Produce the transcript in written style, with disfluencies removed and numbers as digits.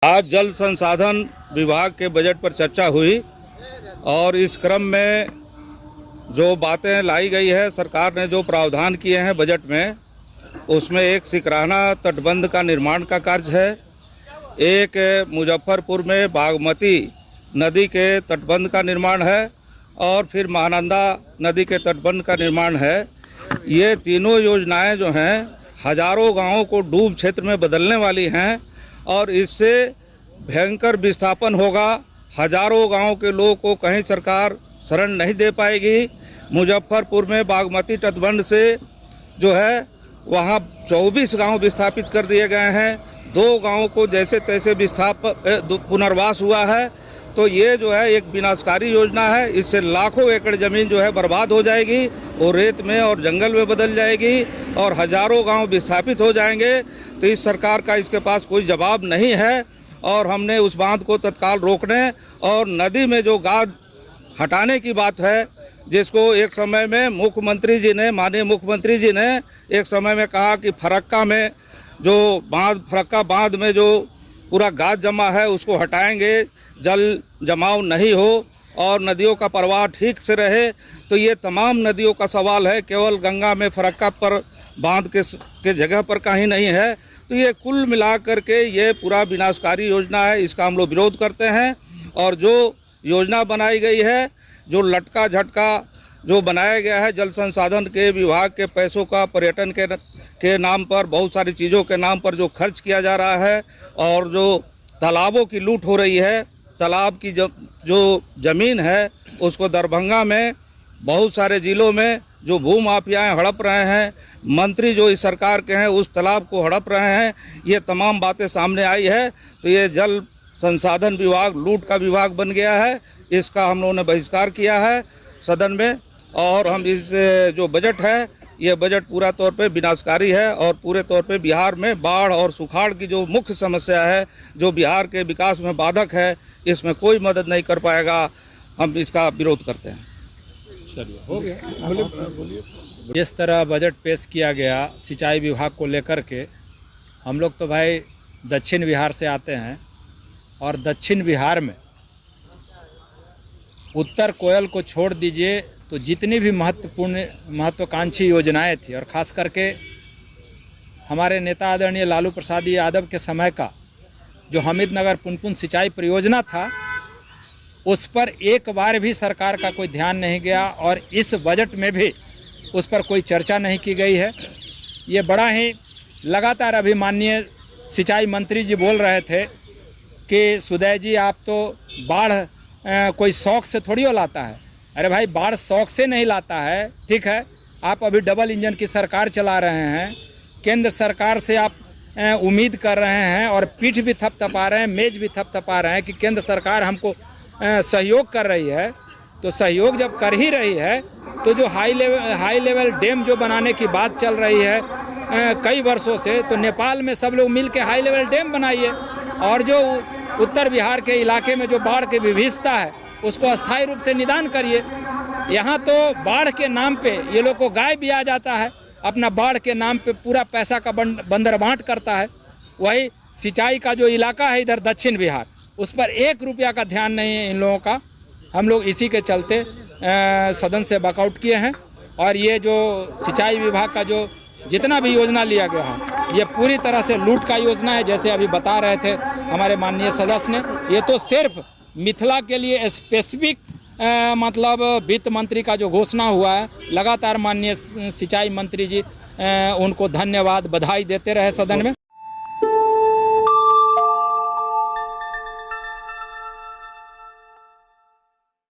आज जल संसाधन विभाग के बजट पर चर्चा हुई और इस क्रम में जो बातें लाई गई है, सरकार ने जो प्रावधान किए हैं बजट में, उसमें एक सिकराना तटबंध का निर्माण का कार्य है, एक मुजफ्फरपुर में बागमती नदी के तटबंध का निर्माण है और फिर महानंदा नदी के तटबंध का निर्माण है। ये तीनों योजनाएं जो हैं हजारों गांवों को डूब क्षेत्र में बदलने वाली हैं और इससे भयंकर विस्थापन होगा। हजारों गांवों के लोगों को कहीं सरकार शरण नहीं दे पाएगी। मुजफ्फरपुर में बागमती तटबंध से जो है वहां 24 गांव विस्थापित कर दिए गए हैं। 2 गांवों को जैसे तैसे पुनर्वास हुआ है। तो ये जो है एक विनाशकारी योजना है। इससे लाखों एकड़ जमीन जो है बर्बाद हो जाएगी, वो रेत में और जंगल में बदल जाएगी और हजारों गांव विस्थापित हो जाएंगे। तो इस सरकार का इसके पास कोई जवाब नहीं है और हमने उस बांध को तत्काल रोकने और नदी में जो गाद हटाने की बात है, जिसको एक समय में माननीय मुख्यमंत्री जी ने एक समय में कहा कि फरक्का में जो फरक्का बांध में जो पूरा गाद जमा है उसको हटाएंगे, जल जमाव नहीं हो और नदियों का प्रवाह ठीक से रहे। तो ये तमाम नदियों का सवाल है, केवल गंगा में फरक्का पर बांध के जगह पर कहीं नहीं है। तो ये कुल मिलाकर के ये पूरा विनाशकारी योजना है, इसका हम लोग विरोध करते हैं। और जो योजना बनाई गई है, जो लटका झटका जो बनाया गया है जल संसाधन के विभाग के पैसों का पर्यटन के नाम पर, बहुत सारी चीज़ों के नाम पर जो खर्च किया जा रहा है और जो तालाबों की लूट हो रही है, तालाब की जो ज़मीन है उसको दरभंगा में बहुत सारे ज़िलों में जो भूमाफियाएँ हड़प रहे हैं, मंत्री जो इस सरकार के हैं उस तालाब को हड़प रहे हैं, ये तमाम बातें सामने आई है। तो ये जल संसाधन विभाग लूट का विभाग बन गया है। इसका हम लोगों ने बहिष्कार किया है सदन में और हम इस जो बजट है, ये बजट पूरा तौर पे विनाशकारी है और पूरे तौर पे बिहार में बाढ़ और सुखाड़ की जो मुख्य समस्या है, जो बिहार के विकास में बाधक है, इसमें कोई मदद नहीं कर पाएगा। हम इसका विरोध करते हैं। चलिए, हो गया। जिस तरह बजट पेश किया गया सिंचाई विभाग को लेकर के, हम लोग तो भाई दक्षिण बिहार से आते हैं और दक्षिण बिहार में उत्तर कोयल को छोड़ दीजिए तो जितनी भी महत्वाकांक्षी योजनाएं थी और ख़ास करके हमारे नेता आदरणीय लालू प्रसाद यादव के समय का जो हमीदनगर पुनपुन सिंचाई परियोजना था, उस पर एक बार भी सरकार का कोई ध्यान नहीं गया और इस बजट में भी उस पर कोई चर्चा नहीं की गई है। ये बड़ा ही लगातार अभी माननीय सिंचाई मंत्री जी बोल रहे थे कि सुदय जी आप तो बाढ़ कोई शौक से थोड़ी हो लाता है। अरे भाई, बाढ़ शौक से नहीं लाता है, ठीक है। आप अभी डबल इंजन की सरकार चला रहे हैं, केंद्र सरकार से आप उम्मीद कर रहे हैं और पीठ भी थपथपा रहे हैं, मेज भी थपथपा रहे हैं कि केंद्र सरकार हमको सहयोग कर रही है। तो सहयोग जब कर ही रही है तो जो हाई लेवल डैम जो बनाने की बात चल रही है कई वर्षों से, तो नेपाल में सब लोग मिल के हाई लेवल डैम बनाइए और जो उत्तर बिहार के इलाके में जो बाढ़ की विभीषिका है उसको अस्थायी रूप से निदान करिए। यहाँ तो बाढ़ के नाम पे ये लोग को गाय भी आ जाता है, अपना बाढ़ के नाम पे पूरा पैसा का बंदरबांट करता है। वही सिंचाई का जो इलाका है इधर दक्षिण बिहार, उस पर 1 रुपया का ध्यान नहीं है इन लोगों का। हम लोग इसी के चलते सदन से वॉकआउट किए हैं और ये जो सिंचाई विभाग का जो जितना भी योजना लिया गया है ये पूरी तरह से लूट का योजना है। जैसे अभी बता रहे थे हमारे माननीय सदस्य ने, ये तो सिर्फ मिथिला के लिए स्पेसिफिक मतलब वित्त मंत्री का जो घोषणा हुआ है, लगातार माननीय सिंचाई मंत्री जी उनको धन्यवाद बधाई देते रहे सदन में।